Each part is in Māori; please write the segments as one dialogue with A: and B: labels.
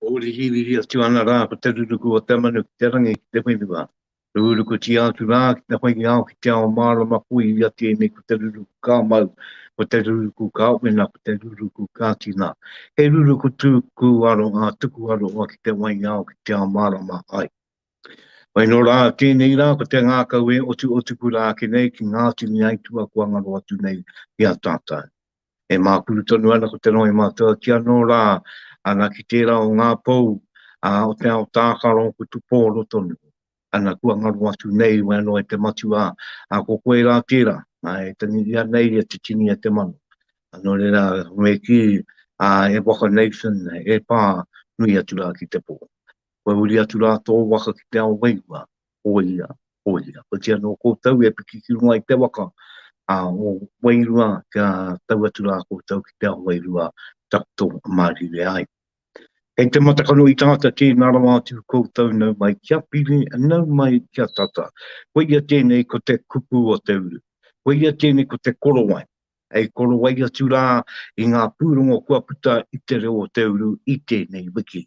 A: O le hiri a tuana rā, ko te ruruku o te manu ki te rangi ki te whenua. Ruruku ti atu rā, ki te whaingi au ki te ao māra mapui i ati e ko te ruruku kā mau, ko te ruruku kā wena, ko te ruruku kā tina. He ruruku tuku aro ngā tuku aro o ki te whaingi au ki te ao māra ma ai. Wai no rā, tēnei rā, ko te ngā kaue otu rā ki nei, ki ngā tini aitua kua ngaro atu nei i a tātai. E mā kuru tonu ana ko te noi mātua ki anō rā, ana ki tērā o ngā pou, o te ao tākaro ko tu pōro tonu. Ana kua ngaru atu nei, wai no e te matua, ko koe rā tērā, e tangi ia nei e te tini e te manu. Ano re rā, me ki, e waka nation, e pā, nui atu rā ki te pō. Koe uri atu rā tō waka ki te ao weirua, oia, oia. Ko tia no kōtau e piki ki runga i te waka, o weirua ka tau atu rā kōtau ki te ao weirua tato maari re ai. Kei te matakano i tāta tēnā rawa atu kōtau nau mai kia piri, nau mai kia tata. Koe ia tēnei ko te kupu o te uru. Koe ia tēnei ko te korowai. Ei korowai atu rā i ngā pūrongo kua puta i te reo o te uru i tēnei wiki.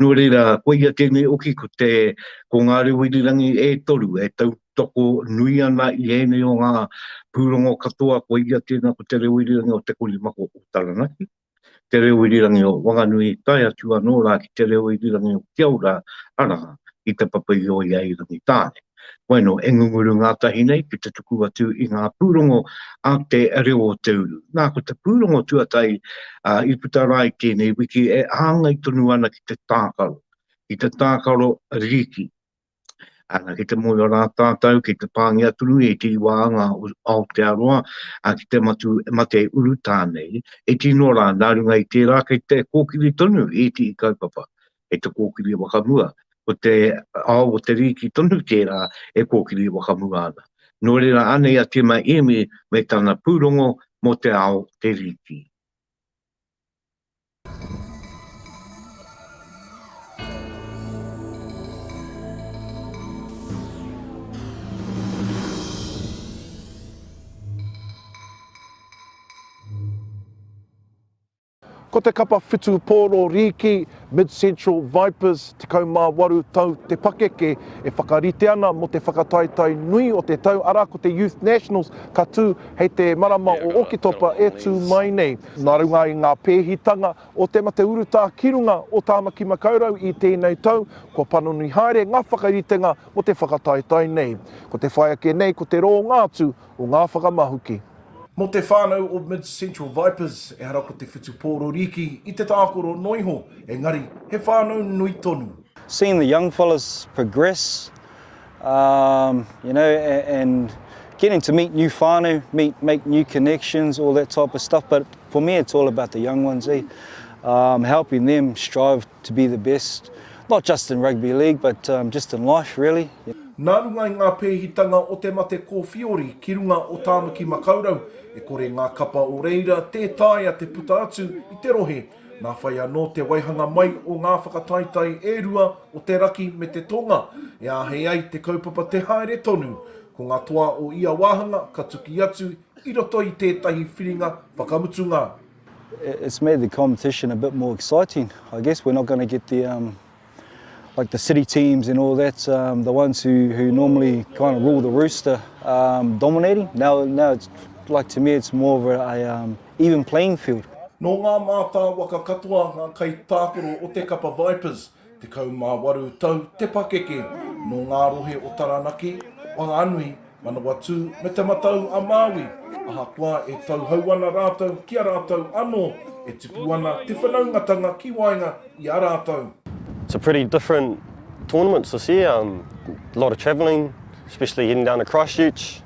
A: Nō reira, koe ia tēnei oki ko ngā reo irirangi e toru, e tau toko nui ana i ene o ngā pūrongo katoa, koe ia tēnā ko te reo irirangi o te kolimako o Taranaki. Te reo irirangi o Wanganui tai atu anō rā ki te reo irirangi o Kiaura ara i te papai o ia irangi tāne. Bueno, e ngunguru ngā tahi nei ki te tuku atu i ngā pūrongo a te Reo o te Uru. Nā ko te pūrongo tuatai i puta rā i tēnei wiki e hāngai tonu ana ki te tākaro. I te tākaro riki. Ana ki te moio rā tātou, ki te pāngi aturu e te iwāanga o Aotearoa, ki te mate uru tānei, e tino rā nārunga i tērā kei te kōkiri tonu e te i kaupapa, e te kōkiri wakamua. O te ao o te riki tonu tērā e kōkiri wakamua ana. Nō reira anei a te mai emi me tāna pūrongo mo te ao te riki.
B: Ko te kapa whitu pōro riki, Mid-Central Vipers, te kaumāwaru tau te pakeke e whakarite ana mo te whakataitai nui o te tau ara ko te Youth Nationals ka tū hei te marama o Okitopa e tū mai nei. Nā runga i ngā pēhitanga o te mate uru tā kirunga o tāmaki makaurau i tēnei tau, ko panoni haere ngā whakaritenga mo te whakataitai nei. Ko te whaiake nei ko te ro ngātu o ngā whakamahuki. Mo te whānau o Mid-Central Vipers, e hara ko te whitu pōro riki i te tākoro noiho, engari he whānau nui tonu.
C: Seeing the young fellas progress, you know, and getting to meet new whānau, make new connections, all that type of stuff. But for me, it's all about the young ones, helping them strive to be the best, not just in rugby league, but just in life, really.
B: Nā runga i ngā pēhitanga o te mate kōwhiori ki runga o tāmaki makaurau, e kore ngā kapa o reira te tāia te puta atu i te rohe. Nā whai anō te waihanga mai o ngā whakataitai e rua o te raki me te tonga, e āhei ai te kaupapa te haere tonu, ko ngā toa o ia wāhanga ka tuki atu i roto i tētahi whiringa whakamutunga.
C: It's made the competition a bit more exciting. I guess we're not going to get the like the city teams and all that, the ones who normally kind of rule the rooster, dominating. Now it's like, to me, it's more of a even playing field.
B: No ngā mātā waka katoa ngā kai tākoro o te kapa Vipers, te kaumāwaru tau te pakeke, no ngā rohe o Taranaki, whānui, manawa tū me te matau a Māui. Aha kua e tau hauana rātou ki a rātou anō, e tipu ana te whanaungatanga ki wainga i a rātou.
D: It's a pretty different tournament this year, a lot of travelling, especially heading down to Christchurch.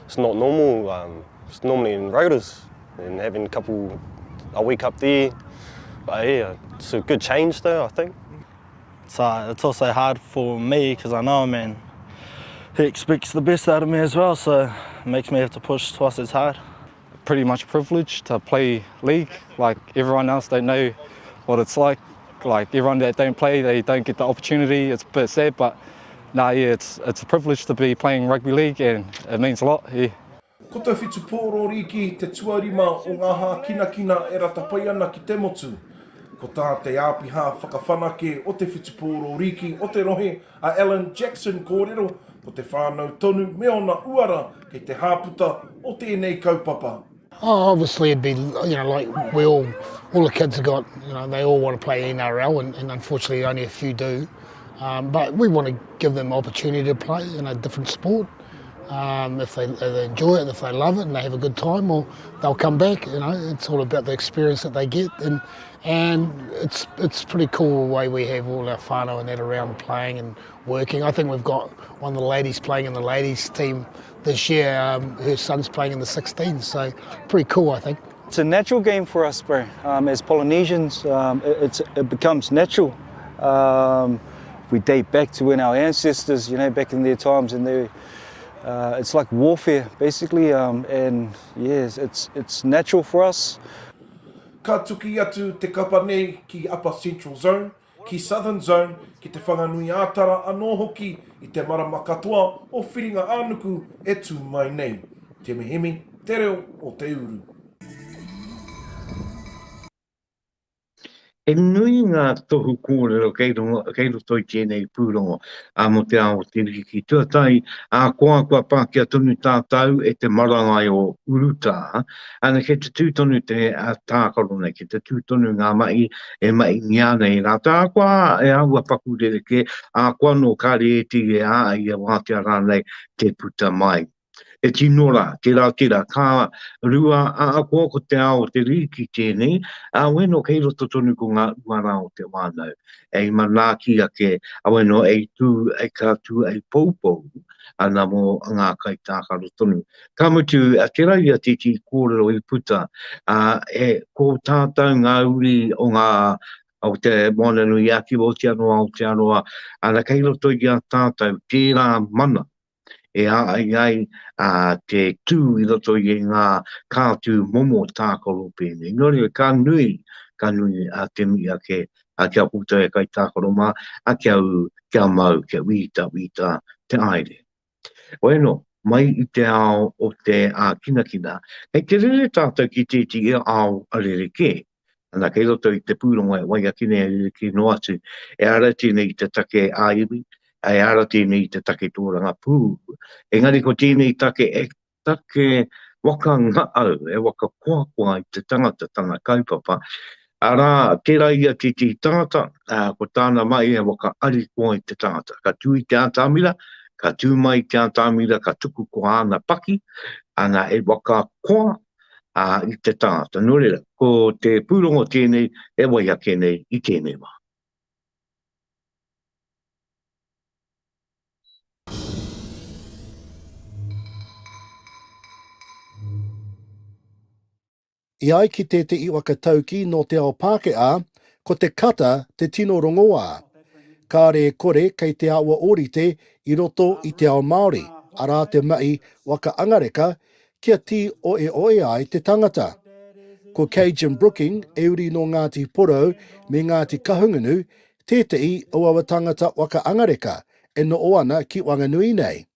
D: It's not normal, it's normally in rotas and having a week up there. But yeah, it's a good change though, I think.
E: It's also hard for me because I know him and he expects the best out of me as well, so it makes me have to push twice as hard. Pretty much privileged to play league, like everyone else don't know what it's like. Like everyone that don't play, they don't get the opportunity. It's a bit sad, but nah, yeah, it's a privilege to be playing rugby league and it means a lot. Yeah.
B: Ko te whitu pōro riki te tuarima o ngā hā kina e rata pai ana ki te motu. Ko tā te āpiha whakawhanake o te whitupōro riki o te rohe a Alan Jackson kōrero ko te whānau tonu me ona uara kei te hāputa o tēnei kaupapa.
F: Oh, obviously it'd be, you know, like all the kids have got, you know, they all want to play NRL and unfortunately only a few do. But we want to give them opportunity to play in a different sport. If they enjoy it, if they love it and they have a good time, or they'll come back. You know, it's all about the experience that they get, and it's pretty cool the way we have all our whānau and that around playing and working. I think we've got one of the ladies playing in the ladies team this year. Her son's playing in the 16s, so pretty cool, I think.
C: It's a natural game for us, bro. As Polynesians, it becomes natural. We date back to when our ancestors, you know, back in their times, and it's like warfare, basically, and yes, it's natural for us.
B: Ka tuki atu te kapa nei ki Upper Central Zone, ki Southern Zone, ki te whanganui ātara anō hoki i te marama katoa o whiringa ānuku e tū mai nei. Te mihemi, Te Reo O Te Uru.
A: E nui ngā tohu kōrero kei roto i tēnei pūrongo mo te ao te riki. Tuatai, koa Pākehā tonu tātou e te marangai o uruta. Ana ke te tūtonu te tākaro nei, ke te tūtonu ngā mai e mai ngia nei rā. Tā koa e aua pakurere ke, koa no kāre e tige i a wātea rānei te puta mai. E tinora, tira, ka rua koa ko te ao te riki tēnei, weno kei roto tonu ko ngā uara o te wānau. E manaki ke, weno e ka tū e poupou, ana mo ngā kai tākaro tonu. Ka mutu, tira ia titi kōrero i puta, ko tātou ngā uri o ngā o te moana nui aki o te aroa, ana kei roto i a tātou, tērā mana. E ai te tū i roto i ngā kātū momo tākaro pēnei. Nori ka nui te mi a kia puta e kai tākaro mā, a kia mau, kia wita, te aere. Bueno, mai i te ao o te kinakina, hei te rere tātou ki te ti ao arere ke. Ana kei roto i te pūrongo e wai a kine arere ke no atu, e ara tēnei te take āiwi, e ara tēnei te take tōranga pū. Engari ko tēnei take e take waka ngāau, e waka kua i te tangata kaupapa. Ara, tērā ia te tangata, ko tāna mai e waka ari kua i te tangata. Ka tū i te ātāmira, ka tū mai te ātāmira, ka tuku ko ana paki, ana e waka kua i te tangata. Nōrera, ko te pūrongo tēnei, e wai ake nei i tēnei wā.
F: I ai ki te i wakatauki no te ao Pākehā, ko te kata te tino rongoā. Kāre kore kei te awa orite i roto i te ao Māori, arā te mai waka angareka kia ti oe ai te tangata. Ko Cajun Brooking, e uri no Ngāti Porou me Ngāti Kahungunu, tētei o awa tangata waka angareka, e no o ana ki Wanganui nei.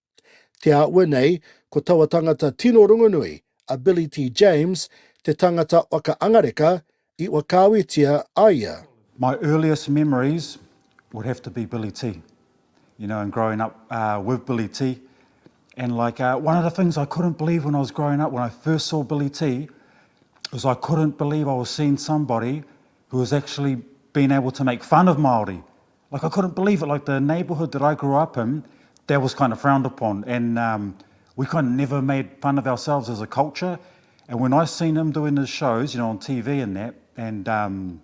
F: Te aua nei, ko taua tangata tino rongonui, a Billy T. James, te tangata waka angareka I wakawetia aia.
G: My earliest memories would have to be Billy T. You know, and growing up with Billy T. And like one of the things I couldn't believe when I was growing up, when I first saw Billy T, was I couldn't believe I was seeing somebody who was actually being able to make fun of Māori. Like I couldn't believe it. Like the neighbourhood that I grew up in, that was kind of frowned upon. And we kind of never made fun of ourselves as a culture. And when I seen him doing his shows, you know, on TV and that, and,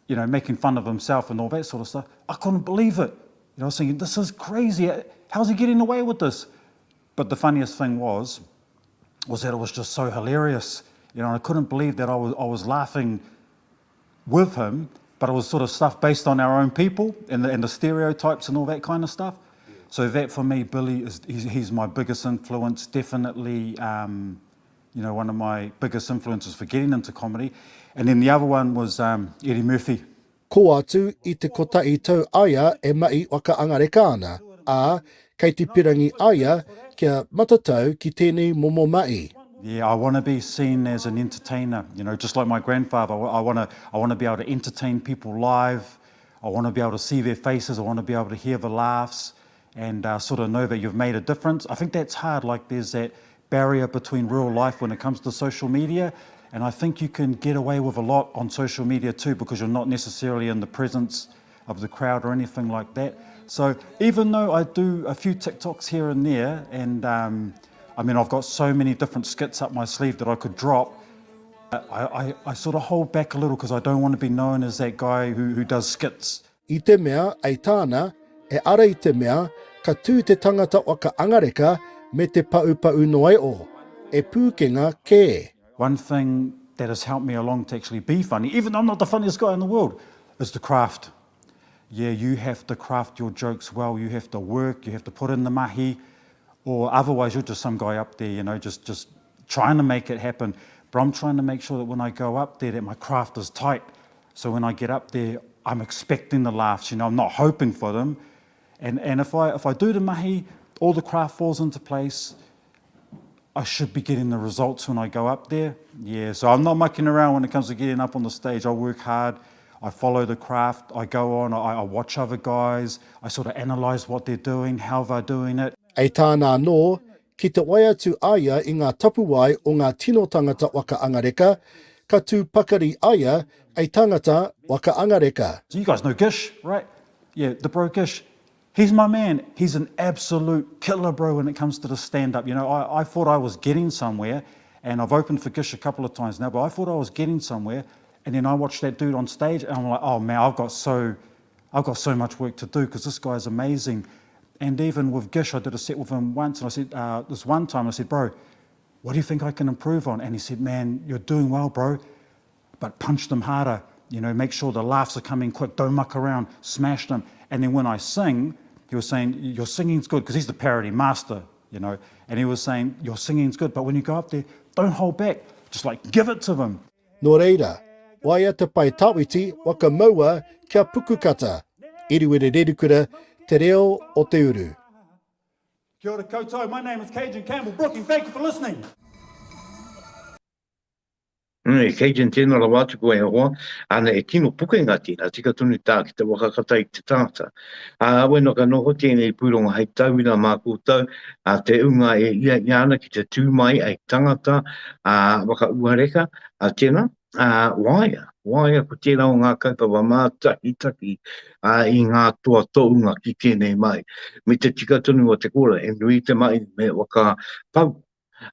G: you know, making fun of himself and all that sort of stuff, I couldn't believe it. You know, I was thinking, this is crazy. How's he getting away with this? But the funniest thing was that it was just so hilarious. You know, I couldn't believe that I was laughing with him, but it was sort of stuff based on our own people and the stereotypes and all that kind of stuff. Yeah. So that for me, Billy, he's my biggest influence, definitely, you know, one of my biggest influences for getting into comedy. And then the other one was Eddie Murphy.
F: Ko atu I te kotai tau aia e mai waka angareka ana, kei te pirangi aia kia matatau ki tēnei momo mai.
G: Yeah, I want to be seen as an entertainer, you know, just like my grandfather. I want to be able to entertain people live. I want to be able to see their faces. I want to be able to hear the laughs and sort of know that you've made a difference. I think that's hard. Like there's that barrier between real life when it comes to social media. And I think you can get away with a lot on social media too, because you're not necessarily in the presence of the crowd or anything like that. So even though I do a few TikToks here and there, and I mean, I've got so many different skits up my sleeve that I could drop, I sort of hold back a little because I don't want to be known as that guy who does skits.
F: I te mea, ai tāna, e ara i te mea, ka tū te tangata waka angareka me te pau noai o, e pūkenga kē.
G: One thing that has helped me along to actually be funny, even though I'm not the funniest guy in the world, is the craft. Yeah, you have to craft your jokes well, you have to work, you have to put in the mahi, or otherwise you're just some guy up there, you know, just trying to make it happen. But I'm trying to make sure that when I go up there that my craft is tight. So when I get up there, I'm expecting the laughs, you know, I'm not hoping for them. And if I do the mahi, all the craft falls into place, I should be getting the results when I go up there. Yeah, so I'm not mucking around when it comes to getting up on the stage. I work hard, I follow the craft, I go on, I watch other guys, I sort of analyse what they're doing, how they're doing it.
F: Ei tāna nō, ki te wai atu aia i ngā tapuwai o ngā tino tangata waka angareka, ka tū pakari aia ei tangata waka angareka.
G: So you guys know Gish, right? Yeah, the bro Gish. He's my man. He's an absolute killer, bro, when it comes to the stand-up. You know, I thought I was getting somewhere, and I've opened for Gish a couple of times now, but I thought I was getting somewhere, and then I watched that dude on stage, and I'm like, oh man, I've got so much work to do because this guy's amazing. And even with Gish, I did a set with him once, and I said, this one time, I said, bro, what do you think I can improve on? And he said, man, you're doing well, bro, but punch them harder. You know, make sure the laughs are coming quick, don't muck around, smash them. And then when I sing, he was saying, your singing's good, because he's the parody master, you know, and he was saying, your singing's good, but when you go up there, don't hold back, just like give it to them.
F: Nō reira, waia te pai tawiti waka maua kia pukukata. Iriwere rerukura, Te Reo O Te Uru.
G: Kia ora koutou, my name is Cajun Campbell Brooking, thank you for listening.
A: Cajun tēnā rawa atu koe hoa, ana e tino puke ngā tēnā, tika tunu tā ki te wakakata i te tāta. Weno ka noho tēnei pūrongo hei tauina mā kūtau, te unga e ia iana ki te tūmai ai tangata, waka uareka, tēnā, waia ko tēnā o ngā kaupapa mātaki i ngā toa tounga ki tēnei mai. Me te tika tunu o te kora, e nui te mai me waka pau.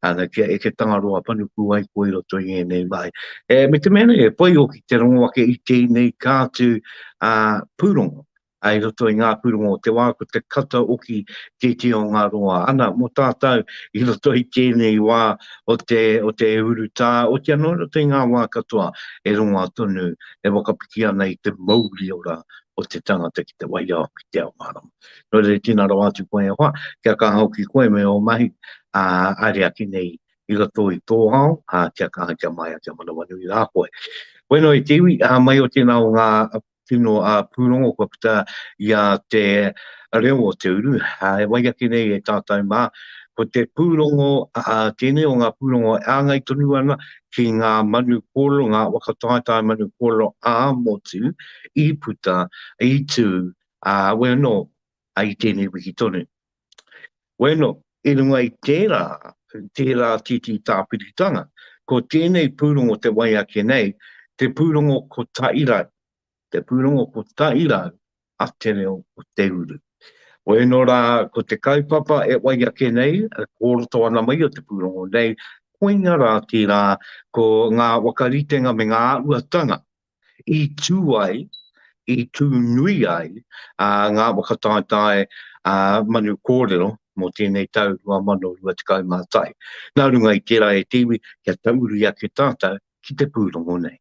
A: Ana kia e ke tangaroa panuku ai koe roto i nei mai. Me te mena e pai o ki te rongo ake i tēnei kātu pūrongo. Ai roto i ngā pūrongo te wā ko te kata oki te o ngā roa. Ana mo tātou i roto i tēnei wā o te uru tā. O te anō roto i ngā wā katoa e rongo atonu e wakapiki ana i te mauri ora o te tangata ki te waia ki te ao marama. Nō re tina rawa atu koe hoa, kia ka hau ki koe me o mahi, aria ki nei i roto i tō hao, kia ka hau kia mai a kia manawanu i rā koe. Weno i tiwi, mai o tēnā o ngā tino pūrongo kua puta i te Reo O Te Uru, e waia ki nei e tātou mā, ko te pūrongo, tēnei o ngā pūrongo āngai tonu ana ki ngā manu kōrero, ngā wakataetai manu kōrero motu, i puta, i tū, weno, ai tēnei wiki tonu. Weno, i runga i tērā titi tāpiritanga, ko tēnei pūrongo te wai ake nei, te pūrongo ko tairai, a te Reo O Te Uru. Weno rā, ko te kaupapa e wai ake nei, kōroto ana mai o te pūrongo nei, koinga rā tērā ko ngā wakaritenga me ngā āhuatanga, i tū ai, i tū nui ai, ngā wakataetai manu kōrero, mo tēnei tau rua mano rua te kaumātai. Nā runga i tērā e tiwi, kia tauru ia ke tātou ki te pūrongo nei.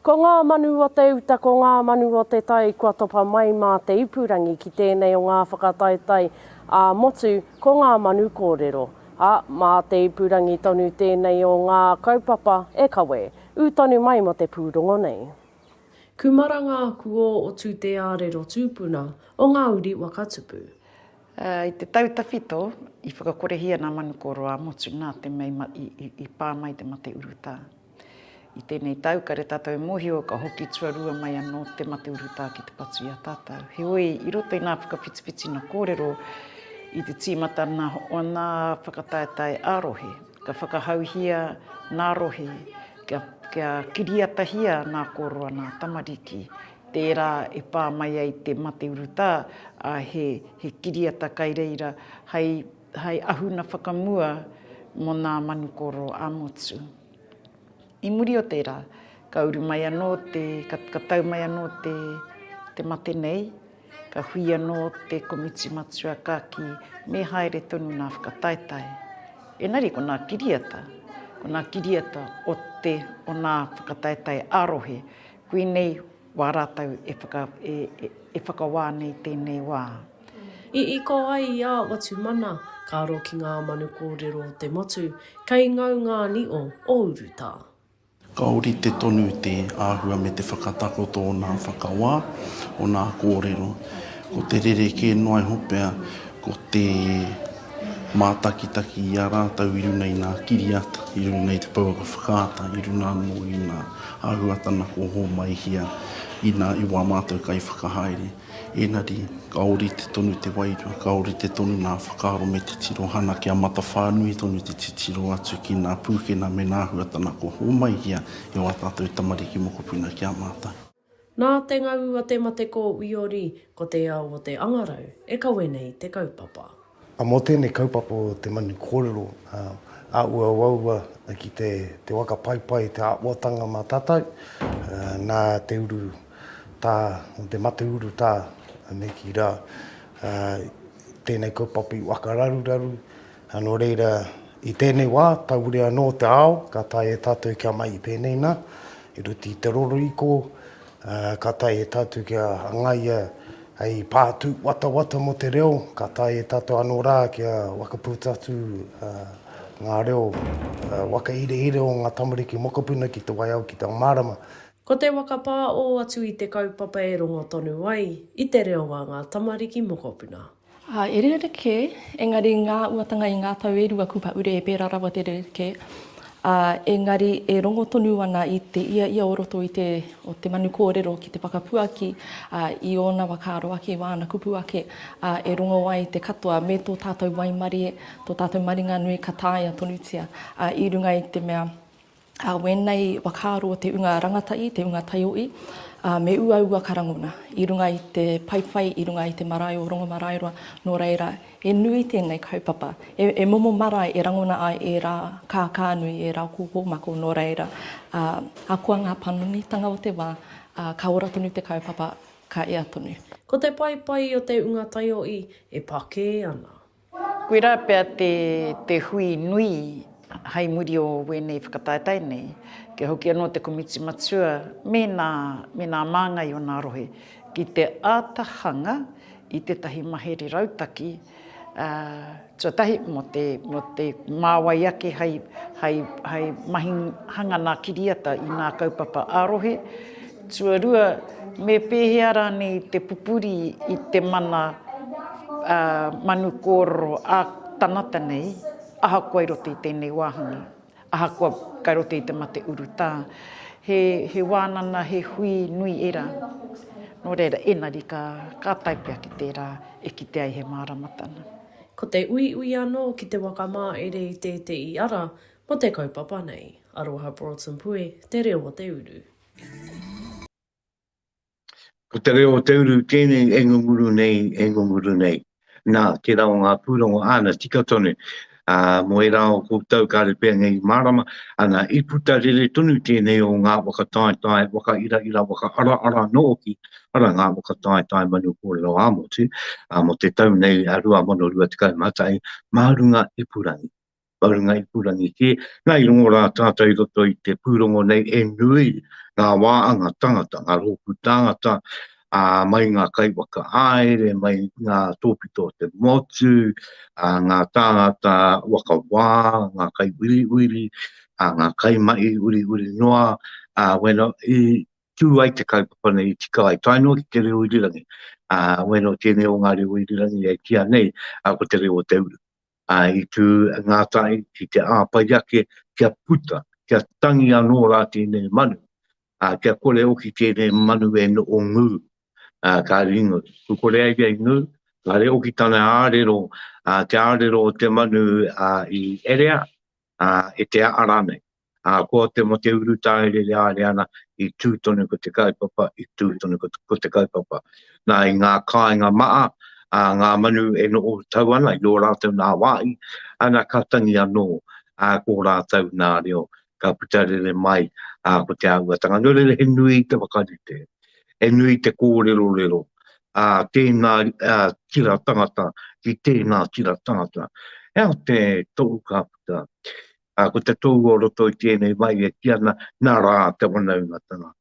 H: Ko ngā manu o te uta, ko ngā manu o te tai, kua topa mai mā te ipurangi ki tēnei o ngā whakataetai motu, ko ngā manu kōrero. Mā te ipurangi tonu tēnei o ngā kaupapa e kawe, tonu mai mo te pūrongo nei. Kumaranga kua o tū te ārero tūpuna o ngā uri wakatupu.
I: I te tautawhito, i whakakorehia nā manukoro a motu nā te mei i pā mai te mate urutā. I tēnei tau, ka re tātou mohio ka hoki tuarua mai anō te mate urutā ki te patu i a tātou. Heoi, i roto i nā whakapitipiti nā kōrero, i te tīmata o nā whakataetai ārohe, ka whakahauhia nā rohe, kia kiriatahia nā koroa nā tamariki. Tērā e pā mai ai te mate urutā, he kiriata kai reira, hei ahuna whakamua mo nā manukoro a motu. I muri o tērā, ka uru mai anō ka tau mai anō te mate nei, ka hui anō te komiti matua kāki, me haere tonu nā whakataetai. Engari, ko nā kiriata o nā whakataetai ārohe, kui nei wā rātau e whakawā nei tēnei wā.
H: I ko ai a watu mana, ka ro ki ngā manu kōrero o te motu, kei ngau ngā ni o urutā.
J: Kaori te tonu te āhua me te whakatakoto o nā whakawā, o nā kōrero. Ko te rereke noai hopea, ko te mātakitaki i a rātau i runa i nā kiriata, i runa i te pauaka whakaata, i runa anō i nā āhuatanga ko hō mai hia, i nā iwa mātou kai whakahaere. Engari, kaori te tonu te wairua, kaori te tonu nā whakaaro me te tirohanga kia mata whānui tonu te titiro atu ki nā pūkena me nā āhuatanga ko hō mai hia, i wā tātou tamariki mokopuna kia mātai.
H: Nā te ngau a te mate ko Wiori, ko te ao o te angarau, e kawe nei te kaupapa.
K: Mō tēnei kaupapa o te manu kōrero, a ua waua ki te waka pai te āhuatanga mā tātou, nā te uru tā, te mate uru tā, me ki rā, tēnei kaupapa i waka raru, anō reira i tēnei wā, taure anō te ao, ka tai e tātou kia mai i pēnei nā, i ruti te rororiko, ka tai e tātou kia hangaia, hei pātū wata mo te reo, ka tai e tātou anō rā kia whakapūtatu ngā reo, waka ire o ngā tamariki mokopuna ki te waiau ki te mārama.
H: Ko te whakapaoho atu i te kaupapa e rongo tonu ai, i te reo a ngā tamariki mokopuna.
L: E rereke, engari ngā āhuatanga i ngā tau e rua kupa ure e pērā rawa te rereke. Engari e rongo tonu ana i te ia o roto o te manu kōrero ki te whakapuaki, i ona wakaaro ake wāna kupu ake, e rongo ai te katoa me tō tātou waimari, tō tātou maringa nui kataia tonutia, i runga i te mea wenei wakaaro o te unga rangatai, te unga taioi, me ua karanguna, i runga i te paipai, i runga i te marae o rongo maraeroa, nō reira, e nui tēnei kaupapa, e momo marae e rangona ai e rā kākānui, e rā kūhōmako nō reira, a kua ngā panonitanga o te wā, ka ora tonu te kaupapa, ka ea tonu.
H: Ko te paipai o te unga taioi, e pake ana.
I: Koe rā pia te hui nui, hei muri o wenei whakataetai nei, ke hoki anō te komiti matua, me nā māngai o nā rohe, ki te ātahanga i tētahi mahere rautaki, tuatahi mo te māwai ake hei mahihanga nā kiriata i nā kaupapa ārohe, tuarua me pēhea rānei te pupuri i te mana manu kōrero a tanata nei, aha koe roto i tēnei wāhanga, aha koe kai roto i te mate urutā. He wānana, he hui nui era. Nō reira, enari ka taipea ki tērā e ki te ai he māramatana.
H: Ko te ui anō ki te waka mā ere i te ara, mo te kaupapa nei. Rauru Broughton pui, Te Reo O Te Uru.
A: Ko Te Reo O Te Uru, tēnei e ngunguru nei. Nā, te rao ngā pūrongo āna tika tonu. Mo e rao koutou ka repea ngai marama, ana i puta rere tonu tēnei o ngā whakataetai, waka ira, waka ara nooki, ara ngā whakataetai manu kōrero a motu, mo te tau nei a rua mono rua te kaumatai, maurunga i purangi. Maurunga i purangi ke, ngai rongo rā tātou i roto i te pūrongo nei e nui ngā wāanga tangata, ngā roku tangata, mai ngā kai waka aere, mai ngā tōpito te motu, ngā tāngata waka wā, ngā kai wiri wiri, ngā kai mai uri uri noa, weno I tū ai te kaupapa nei I tika ai tainoa ki te reo irirangi. Weno tēnei o ngā reo irirangi e kia nei, ko te Reo O Te Uru. I tū ngā tai ki te āpaiake, kia puta, kia tangi anō rā tēnei manu. Kia kore o ki tēnei manu e no o ngū, ka ringo. Ku kore ai ai ngū, ka reo ki tāna ārero, te ārero o te manu I erea, e te aarane. Ko te mo te uru tāere rea ana I tūtone ko te kaupapa, I tūtone ko te kaupapa. Nā I ngā kāinga maa, ngā manu e no o tau ana, I lo rātau nā wai, ana ka tangi anō, ko rātau nā reo, ka putarere mai, ko te āhuatanga. Nō rere he nui te wakarite, he nui te kōrero rero, tēnā tira tangata, ki tēnā tira tangata. Ea te tōu ka puta. Ko te tōu o roto I tēnei mai e kia nā rā te wanaungatanga.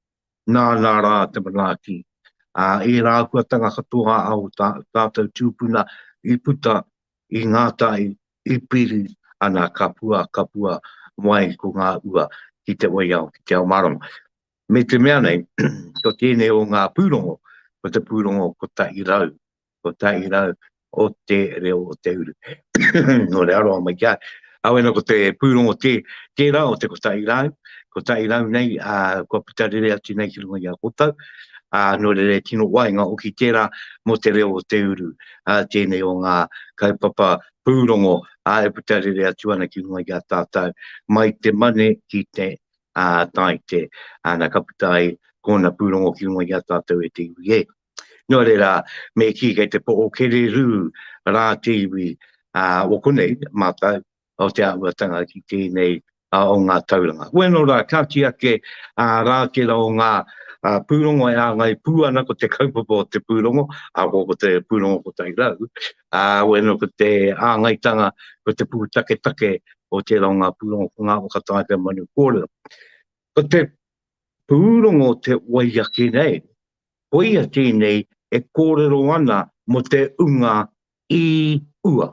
A: Nā rā te manaki. E rā āhuatanga katoa au tātou tūpuna I puta, I ngātai, I piri, ana kapua, mai ko ngā ua ki te waiau, ki te ao marama. Me te mea nei, ko tēnei o ngā pūrongo, ko te pūrongo ko tai rau o te Reo O Te Uru. No re aroa mai kia. Awena ko te pūrongo te rau o te ko tai rau nei, ko putarere atu nei ki runga I a kotau. No re tino wainga o ki tērā mo te Reo O Te Uru, tēnei o ngā kaupapa pūrongo, e putarere atu ana ki runga I a tātou, mai te mane ki te tai te, na kaputai kona pūrongo ki runga I a tātou e te iwi e. No reira, me ki kei te po o kere rū, rā te iwi, o konei, mātou, o te āhuatanga ki tēnei o ngā tauranga. Weno rā, kāti ake rā ke rao ngā pūrongo e ngai pūana ko te kaupapa o te pūrongo, ko te pūrongo ko tai rau. Weno ko te āngaitanga, ko te pūtake o te rao ngā pūrongo ko ngā whakataika manu kōrero. Ko te pūrongo te waiake nei, hoia tēnei e kōrero ana mo te unga I ua.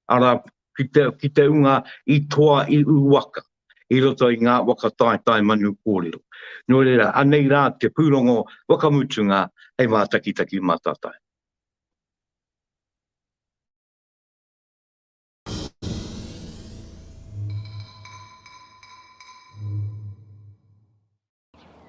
A: Ara, ki te unga I toa I uwaka, I roto I ngā wakatai manu kōrero. Nō reira, anei rā te pūrongo wakamutunga hei mātakitaki mātātai.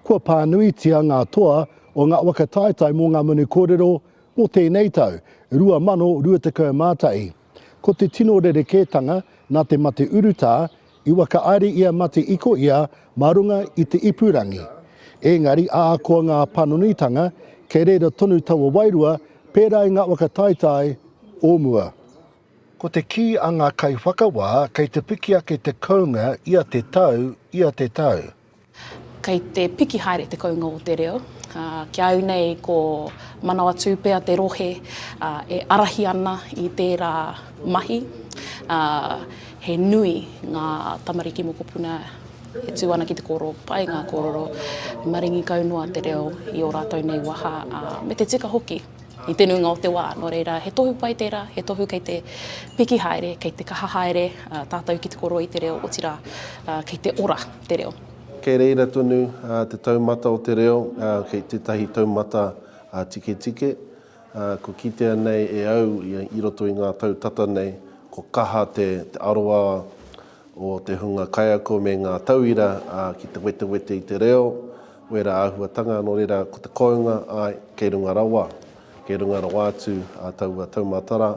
F: Kua pānuitia ngā toa o ngā wakataitai mō ngā manu kōrero mō tēnei tau, 2020 mātai. Ko te tino rerekētanga nā te mate urutā, I waka aere ia mate iko ia marunga I te ipurangi. Engari ākoa ngā panonitanga, kei reira tonu taua wairua, pērā I ngā wakataitai o mua. Ko te ki a ngā kai whakawā, kei te piki ake te kaunga ia te tau.
M: Kei te piki haere te kaunga o te reo. Kia au nei ko manawa tūpea te rohe e arahi ana I tērā mahi. He nui ngā tamariki mō kopuna e tū ana ki te koro, pai ngā kororo, maringi kaunua te reo I o rātou nei waha, me te tika hoki I te nunga o te wā. Nō reira, he tohu pai tērā, he tohu kei te piki haere, kei te kaha haere, tātou ki te koro I te reo, o tira kei te ora te reo.
N: Kei reira tonu te taumata o te reo, kei te tahi taumata tike. Ko kitea nei e au I roto I ngā tautata nei, ko kaha te aroa o te hunga kaiako me ngā tauira ki te wetewete I te reo, wera āhuatanga, no reira ko te kounga kei runga rawa atu taumatara.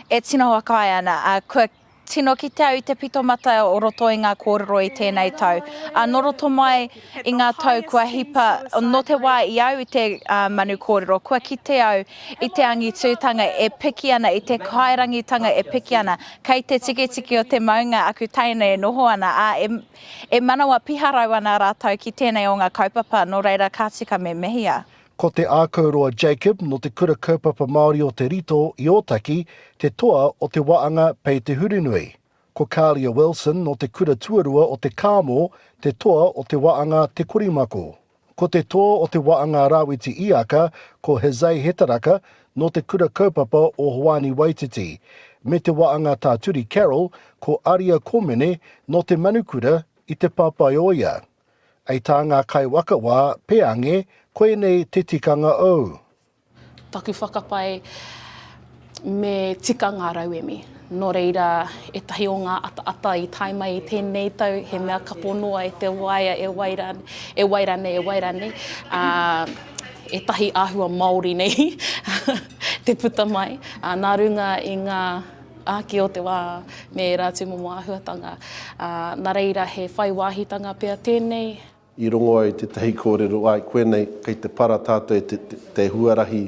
O: E tino wakai ana, kua tino ki te au te pitomata o roto I ngā kōrero I tēnei tau. No roto mai I ngā tau kua hipa, no te wā I au I te manu kōrero, kua ki te au I te angitūtanga e piki ana, I te kairangitanga e piki ana, kei te tiki o te maunga aku tēnei e noho ana, e manawa piharau ana rātau ki tēnei o ngā kaupapa, no reira ka tika me mehia.
F: Ko te ākauroa Jacob no te kura kaupapa Māori o te rito I Otaki, te toa o te waanga pei te hurinui. Ko Kālia Wilson no te kura tuarua o te kāmo, te toa o te waanga te korimako. Ko te toa o te waanga rawiti iaka, ko Hezai Hetaraka, no te kura kaupapa o whānui Waititi. Me te waanga tāturi Carol, ko Aria Komene, no te manukura i te Papaioia. Ei tā ngā kai waka wā, peange, koe nei te tikanga au.
M: Taku whakapai me tika ngā rauemi. Nō reira, e tahi o ngā ata i taimai i tēnei tau, he mea kaponoa e te waia, e wairane. E tahi āhua Māori nei, te puta mai. Nā runga i ngā āki o te wā me rātu momo āhuatanga. Nā reira, he whai wāhitanga pia tēnei.
N: I rongo ai te tahi kōrero ai koenei, kei te para tātou e te huarahi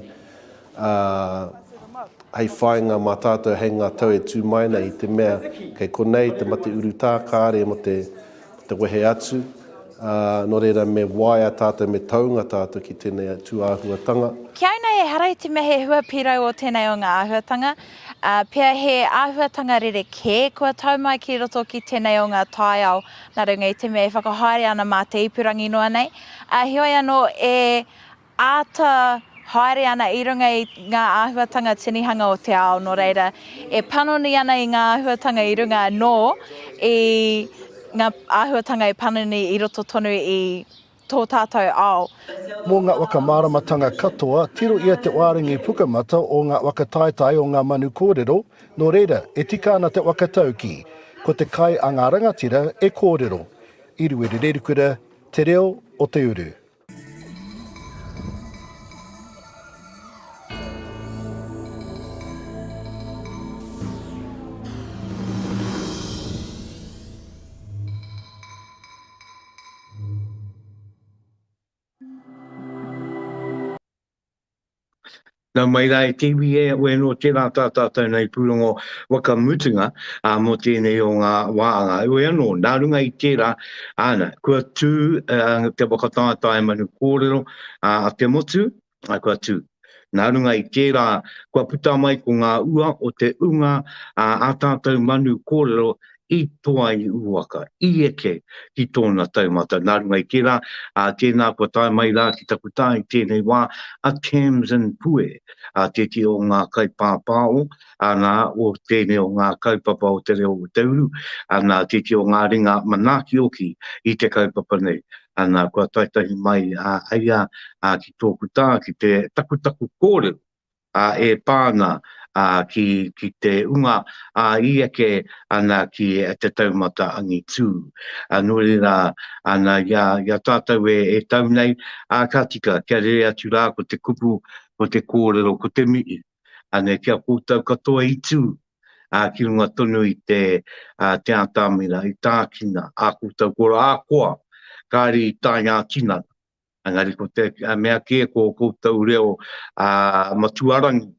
N: hei whainga mā tātou hei ngā tau e tū mai nei i te mea kei konei, te mate uru tā kāre mo te wehe atu. Nō reira me waia tātou me taunga tātou ki tēnei tū āhuatanga.
O: Kia auna e harai te mehe hua pirau o tēnei o ngā āhuatanga. Pia he āhuatanga rereke kua tau mai ki roto ki tēnei o ngā taiao. Nā runga i te mea whakahaere ana mā te ipurangi noa nei. Hioi anō e āta haere ana i runga i ngā āhuatanga tinihanga o te ao. Nō reira, e panoni ana i ngā āhuatanga i runga nō i ngā āhuatanga i panoni i roto tonu i tō tātou ao.
F: Mō ngā wakamāramatanga katoa, tiro ia te wāringi pukamata o ngā wakataitai o ngā manu kōrero, nō reira, e tika ana te wakatauki, ko te kai a ngā rangatira e kōrero. Iruere rerukura, Te Reo O Te Uru.
A: Nā mai rai kiwi e ue no tērā tātātou nei pūrongo wakamutunga mō tēnei o ngā wāanga. Ue anō, nā runga i tērā, kua tū te wakatātai manu kōrero a te motu, kua tū. Nā runga i tērā, kua puta mai ko ngā ua o te unga a tātou manu kōrero I toa I uaka, I eke ki tōna taumata. Nā runga I tērā, tēnā kua tai mai rā ki taku tai tēnei wā, a Thames and Pue, te ti o ngā kaipāpāo, nā o tēnei o ngā kaupapa o Te Reo O Te Uru, nā te ti o ngā ringa manaki oki I te kaupapa nei. Nā kua taitahi mai aia ki tōku tā, ki te taku kōrero, e pāna, ki te unga I eke ana ki te taumata angi tū. Nō reira ana ia tātou e tau nei ka tika kia rere atu rā ko te kupu, ko te kōrero, ko te mihi. Ana kia kōtau katoa I tū. Ki runga tonu I te ātamira, I tākina, kōtau kora koa, kāri I tā ngā tina. Angari ko te mea kia ko kōtau reo matuarangi.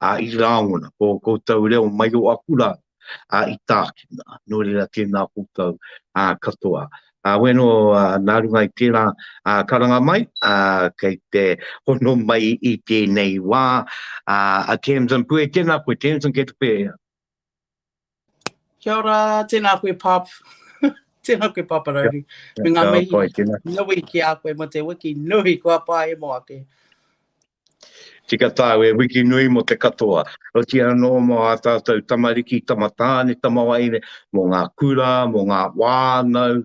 A: I raona, ko koutou reo mai o akura I tākina, nō reira tēnā koutou katoa. Weno nā runga I tērā karanga mai, kei te hono mai I tēnei wā, a Thames and Pue, tēnā koe Thames and Kete Pēhea.
P: Kia ora, tēnā koe pāp, tēnā koe paparori. Me ngā mihi nui ki a koe mo te wiki nui kua pā e moa ke.
A: Tika tāu e wiki nui mo te katoa. Roti anō mo a tātou tamariki, tamatāne, tamawaine, mo ngā kura, mo ngā wānau,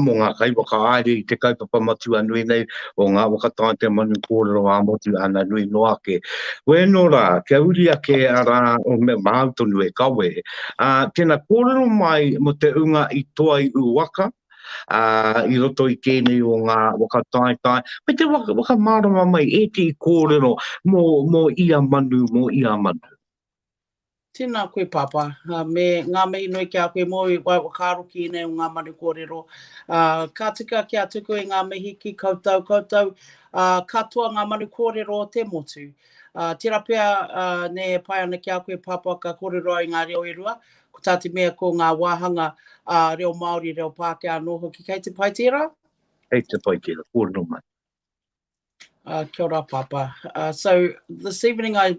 A: mo ngā kai wakaare I te kaupapa matua nui nei, o ngā wakatāne te manu kōrero a motu ana nui noa ke. Koe no rā, kia uri ake ara o me mautonu e kawe, tēnā kōrero mai mo te unga I toa I uwaka, I roto I tēnei o ngā wakatātai. Me te wakamārama mai, e te I kōrero mō ia manu, mō ia manu.
P: Tēnā koe papa, me ngā mihi nui ki a koe mō I wai wakaro ki nei o ngā manu kōrero. Ka tika ki a tuku I ngā mihi ki koutou, katoa ngā manu kōrero o te motu. Tira pia ne pai ana ki a koe papa ka kōrero I ngā reo I rua, ko tāti mea ko ngā wāhanga reo Māori, reo Pākehā no hoki kei te pai tērā?
A: Kei te pai tērā, kōrero mai.
P: Kia ora, Papa. So this evening I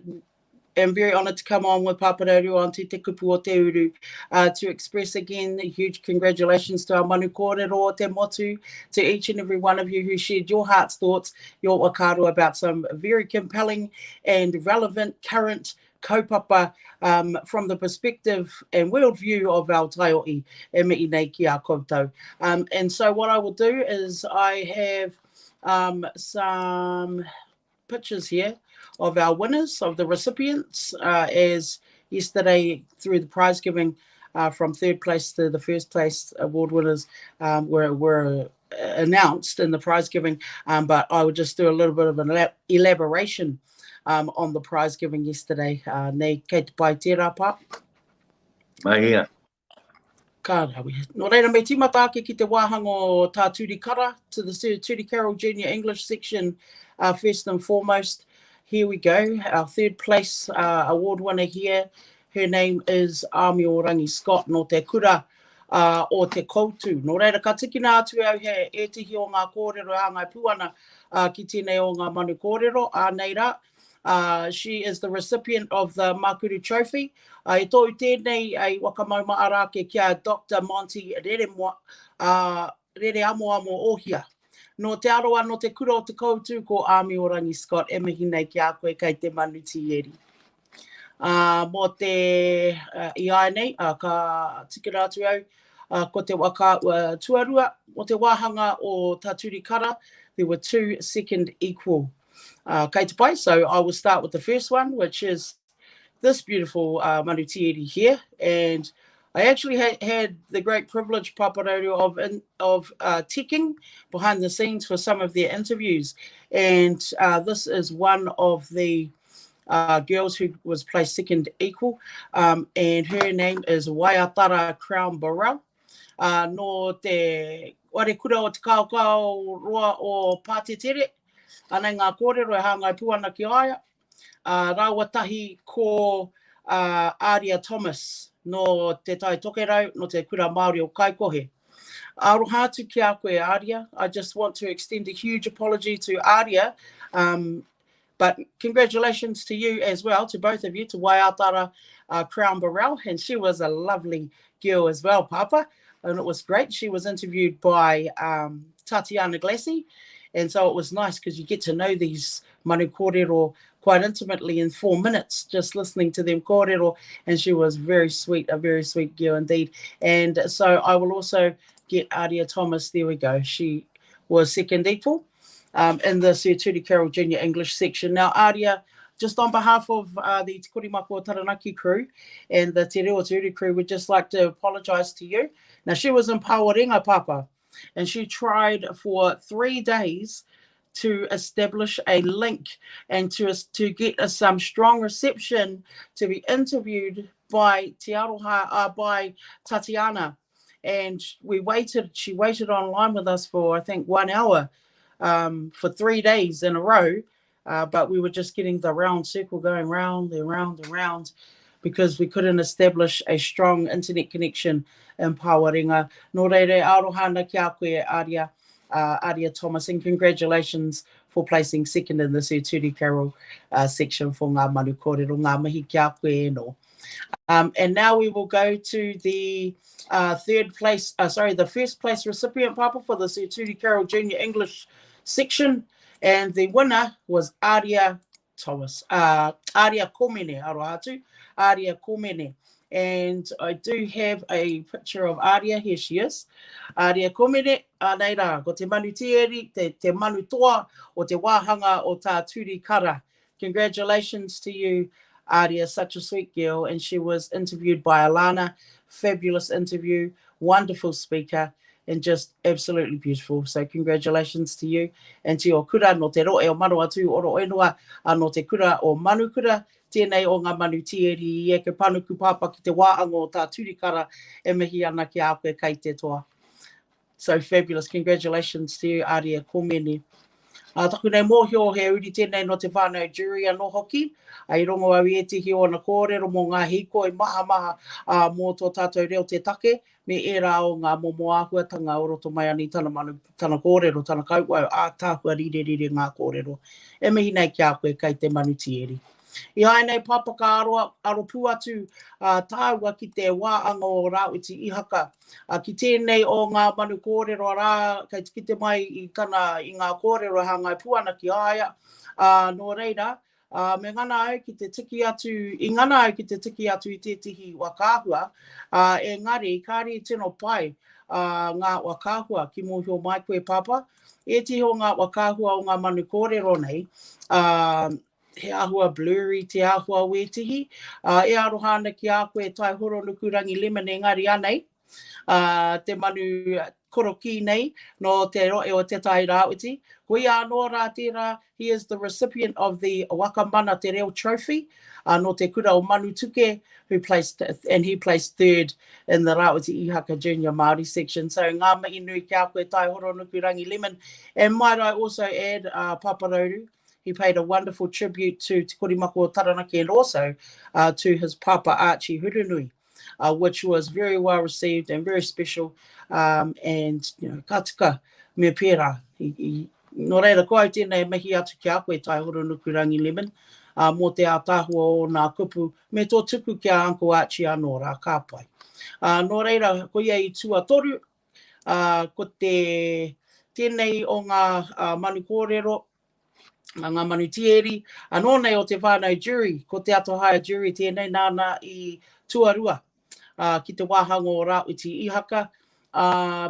P: am very honoured to come on with Papa Reo on Te Kupu O Te Uru to express again a huge congratulations to our Manu Kōrero Te Motu, to each and every one of you who shared your heart's thoughts, your wakaaro about some very compelling and relevant current kaupapa from the perspective and worldview of our taioi e mihi nei ki a koutou. And so what I will do is I have some pictures here of our winners, of the recipients, as yesterday through the prize giving from third place to the first place award winners were announced in the prize giving, but I would just do a little bit of an elaboration on the prize giving yesterday. Nei kei te pai tērā pā.
A: Mai ia.
P: Ka rawi. No reira me timata ake ki te wāhanga o tā Turi Kara to the Turi Carroll Junior English section. First and foremost, here we go. Our third place award winner here. Her name is Āmiorangi Scott no te kura o te koutu. No reira, ka tikina atu au he e tihi o ngā kōrero a ngai puana ki tēnei o ngā manu kōrero. Nei rā, she is the recipient of the Makuru Trophy. E tōu tēnei ai wakamauma arake kia Dr. Monty Rere amo ohia. No te aroa no te kura o te koutu ko Āmiorangi Scott e mihi nei ki a koe kei te manu tieri. Mo te iai nei, ka tikira atu au, ko te waka tuarua, mo te wāhanga o tā Turi Kara, there were 2 second equal kei te pai. So I will start with the first one, which is this beautiful manu tieri here. And I actually had the great privilege, Papa Reo, of ticking behind the scenes for some of their interviews. And this is one of the girls who was placed second equal. And her name is Waiatara Crown Burrell. No te ware kura o te kaukau roa o Pātetere. Anei ngā kōrero e hāngai puana ki aia. Rauatahi ko Aria Thomas. No te tai tokerau, no te kura Māori o Kaikohe. Aroha atu ki a koe Aria. I just want to extend a huge apology to Aria. But congratulations to you as well, to both of you, to Waiatara Crown Burrell. And she was a lovely girl as well, Papa. And it was great. She was interviewed by Tatiana Glassie. And so it was nice because you get to know these manu kōrero quite intimately in 4 minutes, just listening to them kōrero. And she was very sweet, a very sweet girl indeed. And so I will also get Aria Thomas. There we go. She was second equal in the Sir Turi Carroll Junior English section. Now, Aria, just on behalf of the Te Korimako o Taranaki crew and the Te Reo O Te Uru crew, would just like to apologise to you. Now, she was in Pawarenga, Papa, and she tried for 3 days to establish a link and to get some strong reception to be interviewed by Te Aroha, by Tatiana. And she waited online with us for, I think, 1 hour for 3 days in a row. But we were just getting the round circle going round and round and round because we couldn't establish a strong internet connection in Pawarenga. Nō reire, arohana ki a koe Aria Thomas, and congratulations for placing second in the Sir Turi Carroll section for ngā manu kōrero, ngā mihi ki a koe no. And now we will go to the the first place recipient, Papa, for the Sir Turi Carroll Junior English section. And the winner was Aria Thomas. Aria Komene, aroha atu. Aria Komene. And I do have a picture of Aria. Here she is. Aria Komene, nei rā, ko te manu tieri, te manu toa o te wāhanga o tā Turi Kara. Congratulations to you, Aria, such a sweet girl. And she was interviewed by Alana. Fabulous interview, wonderful speaker, and just absolutely beautiful. So congratulations to you. And to your kura no te roe o manu atu oro enua, no te kura o manu kura, tēnei o ngā manu tieri e ke panuku pāpa ki te wāanga o tā Turi Kara e mihi ana ki a koe kei te toa. So fabulous. Congratulations to you, Aria Komene. Taku nei mōhio he uri tēnei no te whānau jury anō hoki. I rongo au e tihi o na kōrero mō ngā hiko i maha maha mō tō tātou reo te take. Me e rā o ngā momo āhuatanga o roto mai ani tana kōrero, tana kauau, tāhua rire ngā kōrero. E mihi nei ki a koe kei te manu tieri. I ai nei papa ka aro pū atu tāua ki te wāanga o Rāwiti Ihaka. Ki tēnei o ngā manu kōrero rā, kei te kite mai i ngā kōrero hangai puana ki aia. Nō reira, me ngana au ki te tiki atu, i ngana au ki te tiki atu i tētihi wakāhua, engari, kāri tino pai ngā wakāhua ki mōhio mai koe papa, e tiho ngā wakāhua o ngā manu kōrero nei, he āhua blurry, te āhua wetihi, e arohana ki a koe tai horo nukurangi lemon engari anei, te manu koroki nei, no te roe o te tai Rāwiti. Kui anō rā tērā, he is the recipient of the Wakamana Te Reo trophy, no te kura o Manu Tuke, he placed third in the Rāwiti Ihaka Junior Māori section. So ngā mihi nui kia koe tai horo nukurangi lemon. And might I also add, Papa Rauru, he paid a wonderful tribute to Te Korimako o Taranaki and also to his papa Archie Hurunui. Which was very well received and very special. And, you know, ka tika me pērā. No reira, ko au tēnei mihi atu ki a koe tai horo nukurangi lemon. Mō te ātāhua o nā kupu, me tō tuku ki a Uncle Archie anō rā kāpai. No reira, ko ia i tuatoru, ko tēnei o ngā manu kōrero, ngā manu tieri, anō nei o te whānau jury, ko te atohaya jury tēnei nāna i tuarua. Ki te wāhanga o Rāwiti Ihaka,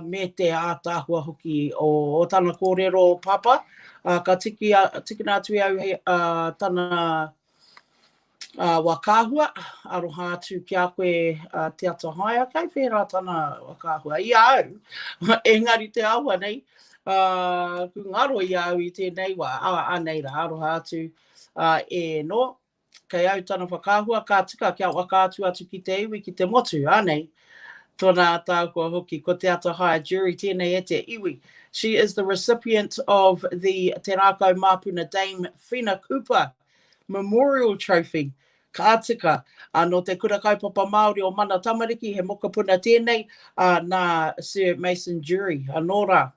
P: me te ātāhua hoki o tana kōrero papa. Ka tikina atu au tana wakāhua, aroha atu ki a koe te atohaya, kai whērā tana wakāhua. I au, engari te aua nei, ku ngaro i au i tēnei wā, anei rā, aroha atu e no. Kei au tana whakāhua, ka tika kia wakātu atu ki te iwi, ki te motu, anei. Tōna tākua hoki, ko te atohaya jury tēnei e te iwi. She is the recipient of the Te Rākau Māpuna Dame Whina Cooper Memorial Trophy. Ka tika, no te kura kaupapa Māori o Mana Tamariki, he mokapuna tēnei, nā Sir Mason Jury, anō rā.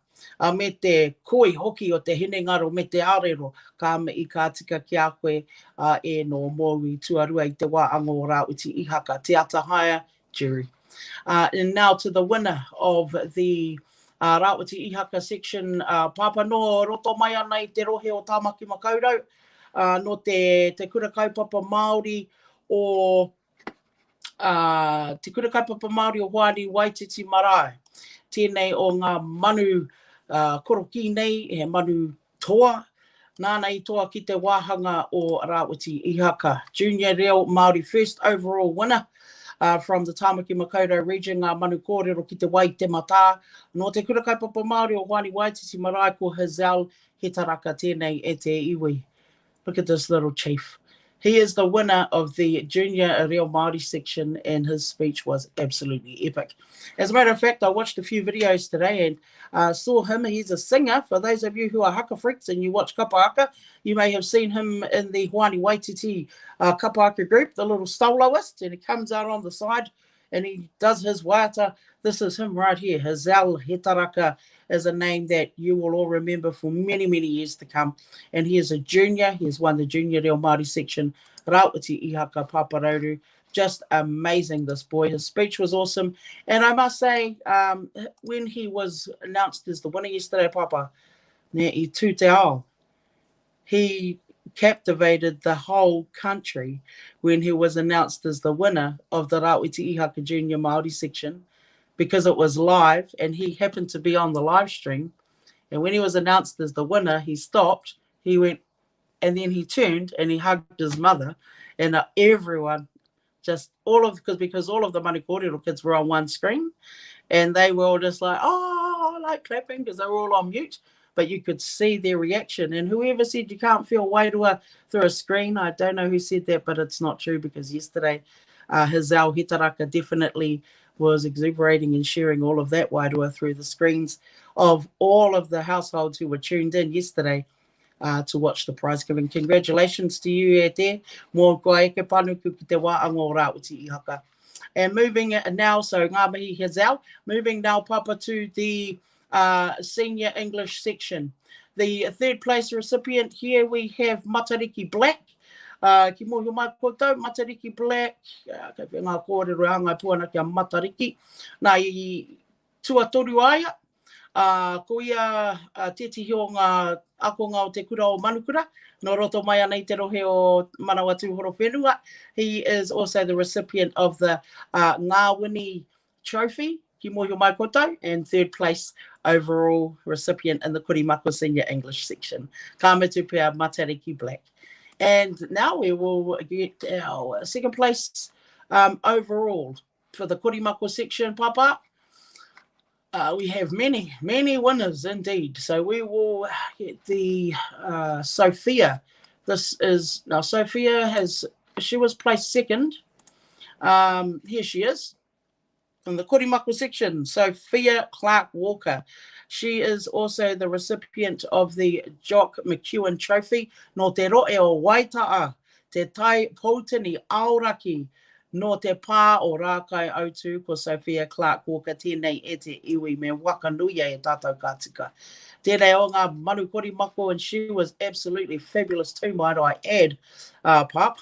P: Me te koi hoki o te hinengaro me te arero ka me I ka tika ki a koe e no mōwi tuarua I te wāanga o Rāwiti Ihaka, te atahaya jury. And now to the winner of the Rāwiti Ihaka section, Papa no roto mai ana I te rohe o Tāmaki Makaurau, no te kura kaupapa Māori o te kura kaupapa Māori o whānui Waititi Marae. Tēnei o ngā manu koroki nei, he manu toa, nāna I toa ki te wāhanga o Rāwiti Ihaka. Junior Reo Māori first overall winner from the Tāmaki Makaurau region, ngā manu kōrero ki te wai te mata. No te kura kaupapa Māori o whānui Waititi Marae ko Hazel Hitaraka tēnei e te iwi. Look at this little chief. He is the winner of the Junior Reo Māori section and his speech was absolutely epic. As a matter of fact, I watched a few videos today and saw him. He's a singer. For those of you who are haka freaks and you watch Kapa Haka, you may have seen him in the Whānui Waititi Kapa Haka group, the little soloist, and he comes out on the side and he does his waiata. This is him right here. Hazel Hitaraka is a name that you will all remember for many, many years to come. And he is a junior. He has won the Junior Reo Māori section. Rāwiti Ihaka Papa Rauru. Just amazing, this boy. His speech was awesome. And I must say, when he was announced as the winner yesterday, Papa, I tū te ao, he captivated the whole country when he was announced as the winner of the Rāwiti Ihaka Junior Māori section, because it was live and he happened to be on the live stream. And when he was announced as the winner, he stopped, he went, and then he turned and he hugged his mother, and everyone, just because all of the Manu Kōrero kids were on one screen, and they were all just like, oh, like clapping because they were all on mute. But you could see their reaction. And whoever said you can't feel wairua through a screen, I don't know who said that, but it's not true, because yesterday Hazel Hitaraka definitely was exuberating and sharing all of that wairua through the screens of all of the households who were tuned in yesterday to watch the prize giving. Congratulations to you, e te. Mō koe eke panuku ki te wāanga o Rāwiti Ihaka. And moving now, so ngā mihi Hazel, moving now, Papa, to the senior English section. The third place recipient here, we have Matariki Black. Ki mohio mai koutou, Matariki Black, kei whi ngā kōrero hanga puana kia Matariki. Nā i tuatoru aia, ko ia tētihi o ngā akonga o te kura o Manukura, no roto mai ana i te rohe o Manu Arataki. He is also the recipient of the Ngāwini Trophy, ki mohio mai koutou, and third place overall recipient in the Kurimako Senior English section. Ka mitu pia Matariki Black. And now we will get our second place overall for the Kurimako section, Papa. We have many, many winners indeed. So we will get the Sophia. Sophia she was placed second. Here she is. In the Kurimako section, Sophia Clark Walker. She is also the recipient of the Jock McEwen Trophy. No te Reo o Waitaa, te tai Poutini Auraki, no te pā o Rākai Autu, ko Sophia Clark Walker, tēnei e te iwi me whakanuia e tātou kātika. Tēnei o ngā manu Kurimako, and she was absolutely fabulous too, might I add, Pop.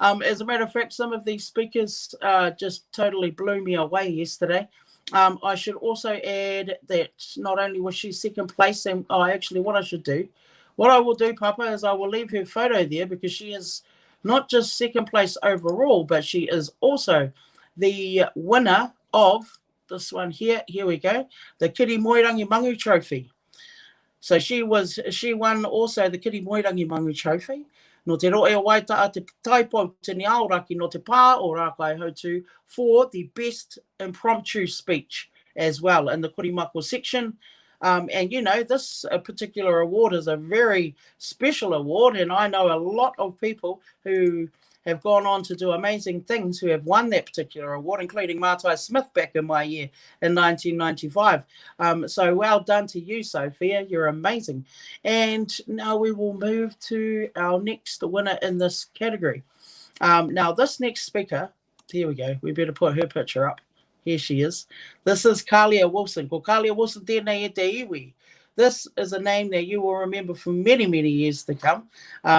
P: As a matter of fact, some of these speakers just totally blew me away yesterday. I should also add that not only was she second place, and actually what I will do, Papa, is I will leave her photo there because she is not just second place overall, but she is also the winner of this one here. Here we go, the Kiri Moerangi Mangu Trophy. So she won also the Kiri Moerangi Mangu Trophy. No te roe o Waitaa, te taipo te ni auraki no te pā o Rākai Hautu for the best impromptu speech as well in the Kurimako section. And you know, this particular award is a very special award, and I know a lot of people who have gone on to do amazing things who have won that particular award, including Martai Smith back in my year in 1995. So well done to you, Sophia. You're amazing. And now we will move to our next winner in this category. Now, this next speaker, here we go. We better put her picture up. Here she is. This is Kalia Wilson. Ko Kalia Wilson tēnei e te iwi. This is a name that you will remember for many, many years to come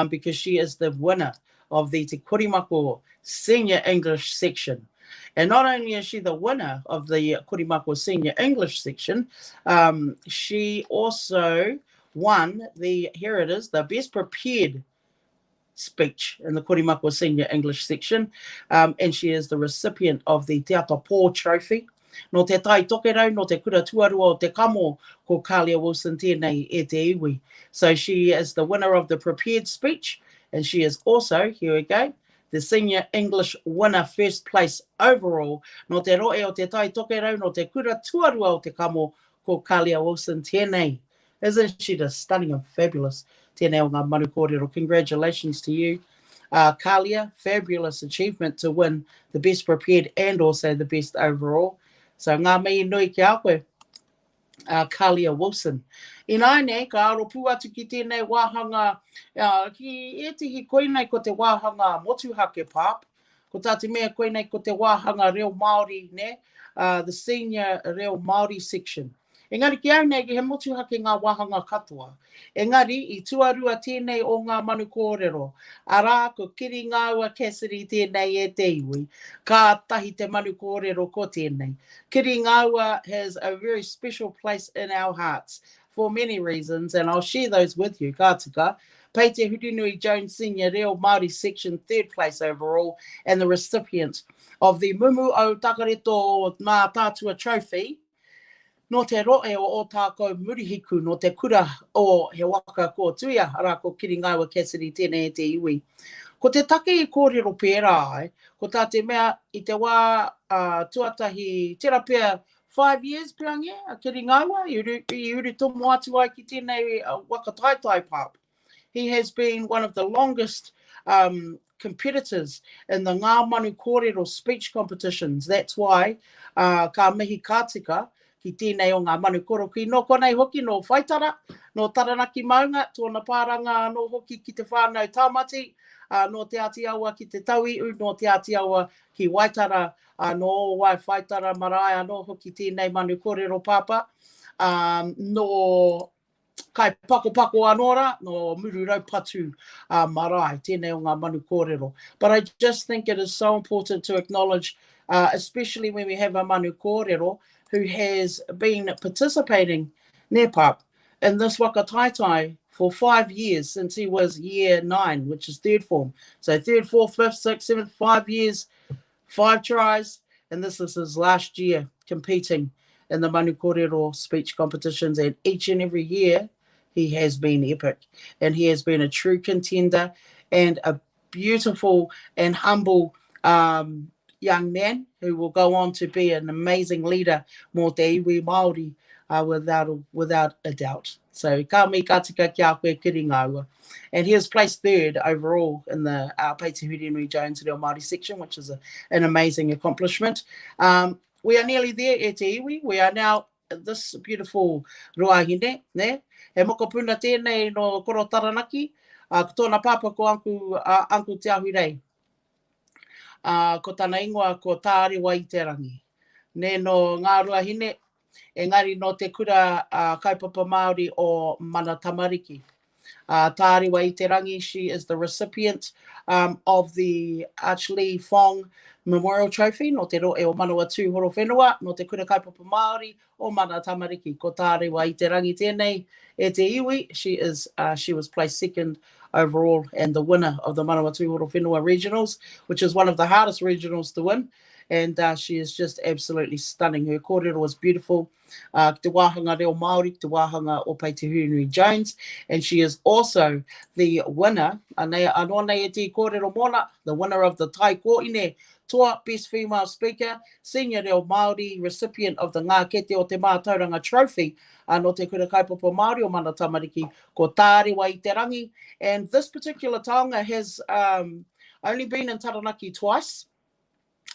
P: because she is the winner of the Te Kurimako Senior English section. And not only is she the winner of the Kurimako Senior English section, she also won here it is, the Best Prepared Speech in the Kurimako Senior English section. And she is the recipient of the Te Kupu Trophy. No te tai tokerau, no te kura tuarua o te kamo, ko Kalia Wilson tēnei e te iwi. So she is the winner of the Prepared Speech. And she is also, here we go, the Senior English winner, first place overall. No te roe o te tai tokerau, no te kura tuarua o te kamo, ko Kalia Wilson tēnei. Isn't she just stunning and fabulous? Tēnei o ngā manu kōrero. Congratulations to you, Kalia. Fabulous achievement to win the Best Prepared and also the Best Overall. So ngā mei nui ki a koe, Kalia Wilson. I nai nei, ka aro pū atu ki tēnei wāhanga, ki etihi koinei ko te wāhanga motuhake pāp, ko tāti mea koinei ko te wāhanga Reo Māori, ne? The Senior Reo Māori section. Engari ki au nei ki he motuhake ngā wāhanga katoa. Engari i tuarua tēnei o ngā manu kōrero. Arā ko Kiri Ngāua Cassidy tēnei e te iwi. Ka tahi te manu kōrero ko tēnei. Kiri Ngāua has a very special place in our hearts for many reasons, and I'll share those with you. Ka tika. Pei te Hurinui Jones Senior Reo Māori section, third place overall, and the recipient of the Mumu o Takareto Mā Tātua Trophy, no te roe o tākou murihiku, no te kura o he waka ko tuia, ara ko Kiri Ngāua Cassidy tēnei e te iwi. Ko te take I kōrero pērā ai, ko tā te mea I te wā tuatahi tera pēr 5 years peange, a Kiri Ngāua, I uru tomo atu ai ki tēnei wakataitai pāp. He has been one of the longest competitors in the Ngā Manu Kōrero speech competitions. That's why ka mihi kātika, ki tēnei o ngā manu koro ki no konei hoki no whaitara, no taranaki maunga, tōna pāranga no hoki ki te whānau tāmati, no te ati aua ki te tauiu, no te ati aua ki waitara, no wai whaitara maraia, no hoki tēnei manu kōrero pāpa, no kai pako anora, no muru rau patu marae, tēnei o ngā manu kōrero. But I just think it is so important to acknowledge, especially when we have a manu kōrero who has been participating, nepap, in this whakataitai for 5 years since he was year 9, which is third form. So 3rd, 4th, 5th, 6th, 7th, 5 years, 5 tries, and this is his last year competing in the Manu Kōrero speech competitions, and each and every year he has been epic, and he has been a true contender and a beautiful and humble young man who will go on to be an amazing leader mō te iwi Māori without a doubt. So ka mi ka tika ki a koe kiri ngā ua. And he has placed 3rd overall in the Pēti Hurinui Jones Reo Māori section, which is an amazing accomplishment. We are nearly there e te iwi. We are now at this beautiful ruahine, ne? He mokopuna tēnei no koro taranaki, ko tōna papa ko Uncle Te Ahurei. Ko tāna ingoa ko tārewa i te rangi. Ne no ngā ruahine, engari no te kura kaupapa Māori o Mana Tamariki. Tārewa i te rangi, she is the recipient of the Archlee Fong Memorial Trophy, no te roe o Manu Atu Horo Whenua, no te kura kaupapa Māori o Mana Tamariki. Ko tārewa i te rangi tēnei e te iwi. She was placed 2nd overall and the winner of the Manu Atu Horo Whenua regionals, which is one of the hardest regionals to win. And she is just absolutely stunning. Her kōrero was beautiful. Te wāhanga reo Māori, te wāhanga o Pēti Hurinui Jones. And she is also the winner, anō nei e te kōrero mōna, the winner of the Tai Kōine Toa Best Female Speaker, Senior Reo Māori, recipient of the Ngā Kete o Te Mātauranga Trophy, no te kura kaupapa Māori o Mana Tamariki, ko tārewa i te rangi. And this particular taonga has only been in Taranaki twice,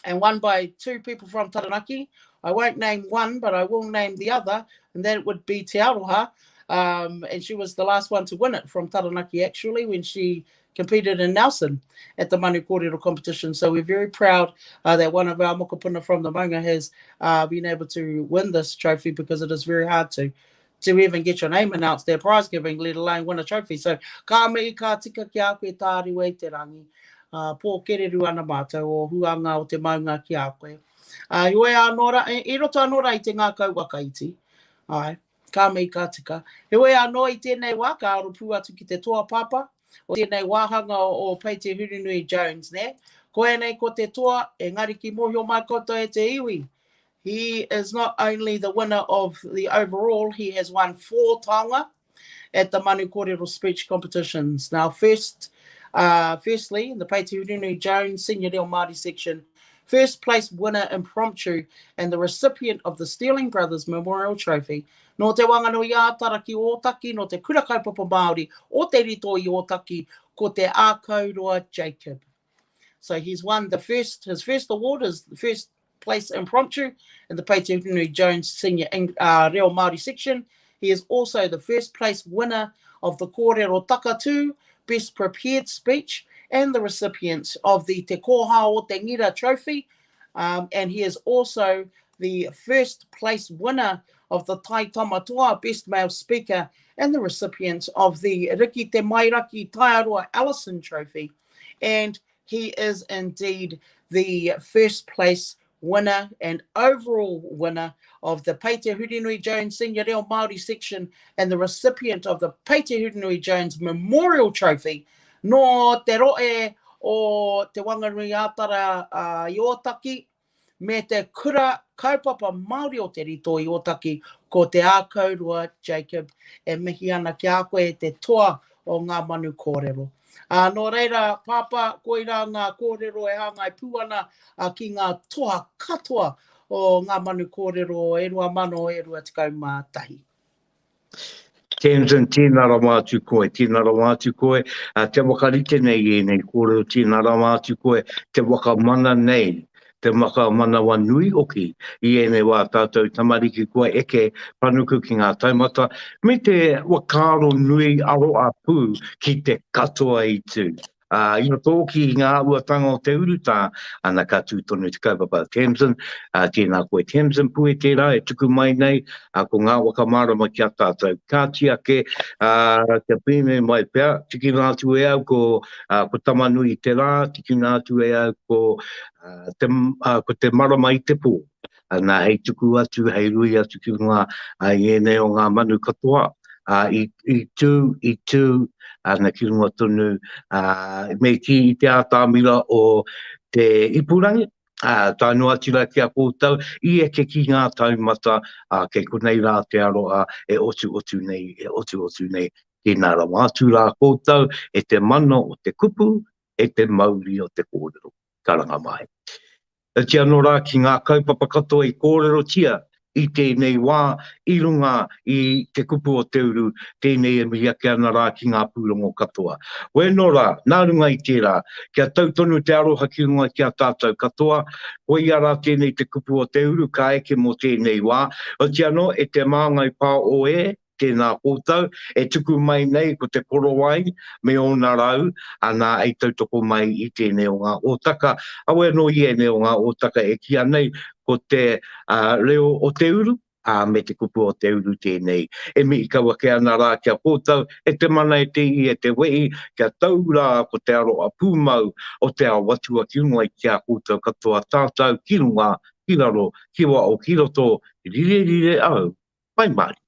P: and won by 2 people from Taranaki. I won't name one, but I will name the other, and that would be Te Aroha. And she was the last one to win it from Taranaki, actually, when she competed in Nelson at the Manu Kōrero competition. So we're very proud that one of our mokopuna from the Maunga has been able to win this trophy, because it is very hard to even get your name announced at prize giving, let alone win a trophy. So ka mei ka tika ki a koe tārewa i te rangi. Pō kereru ana mātou o huanga o te maunga ki a koe. I roto anora i te ngā kauwaka iti. Ai, ka mei ka tika. He wea anō i tēnei wā, ka aro pū atu ki te toa papa, o tēnei wāhanga o Pēti Hurinui Jones, ne? Koe nei ko te toa, e ngari ki mohio mai koto e te iwi. He is not only the winner of the overall, he has won 4 taonga at the Manu Kōrero speech competitions. Now, firstly, in the Pēti Hurinui Jones Senior Reo Māori section, first place winner impromptu and the recipient of the Sterling Brothers Memorial Trophy, no te wanganui ātaraki o Ōtaki, no te kura kaupapa Māori o te rito i Ōtaki, ko te ākaurua Jacob. So he's won his first award is the first place impromptu in the Pēti Hurinui Jones Senior Reo Māori section. He is also the first place winner of the Kōrero Takatū Best Prepared Speech and the recipient of the Te Koha o Te Ngira Trophy. And he is also the first place winner of the Tai Tamatoa Best Male Speaker and the recipient of the Riki Te Mairaki Taiaroa Allison Trophy. And he is indeed the first place winner and overall winner of the Pēti Hurinui Jones Senior Reo Māori section and the recipient of the Pēti Hurinui Jones Memorial Trophy no te roe o te wanganui ātara i Ōtaki me te kura kaupapa Māori o te rito i Ōtaki ko te ākaurua Jacob e mihi ana ki a koe te toa o ngā manu kōrero. Nō reira, papa, koira ngā kōrero e hangai pūana ki ngā toa katoa o ngā manu kōrero e rua mano e rua tikau mātahi.
A: Tenzin, tēnā rā mātu koe, tēnā rā mātu koe, te wakarite nei e nei kōrero, tēnā rā mātu koe, te wakamana nei, te wakamana whānui oki, i e nei wā tātou tamariki koe eke panuku ki ngā taumata, me te wakaro nui aro a pū ki te katoa i tū. I roto ki ngā āhuatanga o te uru tā, ana ka tūtonu te kaupapa Thamesen, tēnā koe Thamesen pue tērā e tuku mai nei, ko ngā wakamarama ki a tātou kātia ke, kia pēme mai pēr, tiki nātu e au ko tamanui te rā, tiki nātu e au ko te marama i te pō. Nā hei tuku atu, hei rui atu ki ngā ienei o ngā manu katoa, i tū, ana ki runga tonu, me ki i te ātāmira o te ipurangi, tānu atira ki a kōtau, i eke ki ngā taumata, kei konei rā te aroa, e otu nei, tēnā rā wātu rā kōtau, e te mana o te kupu, e te mauri o te kōrero, karanga mai. Tia no rā ki ngā kaupapa katoa i kōrero tia, i tēnei wā, i runga i te kupu o te uru, tēnei e mihi ake ana rā ki ngā pūrongo katoa. Oe no rā, nā runga i tērā, kia tautonu te aroha ki runga ki a tātou katoa, hoi ara tēnei te kupu o te uru, ka eke mo tēnei wā, o tia no e te māngai pā o tēnā kōtau, e tuku mai nei ko te korowai, me ona rau, ana ei tautoko mai i tēnei o ngā ōtaka, aue no i ene o ngā ōtaka e kia nei, ko te Reo O Te Uru, me te kupu o te uru tēnei. E mi i kaua ke ana rā kia kōtau, e te mana e te i e te wei, kia tau rā ko te aroa pūmau, o te awatua ki runga i kia kōtau katoa tātou, ki runga, ki raro, ki wa o ki roto, rire au, mai mari.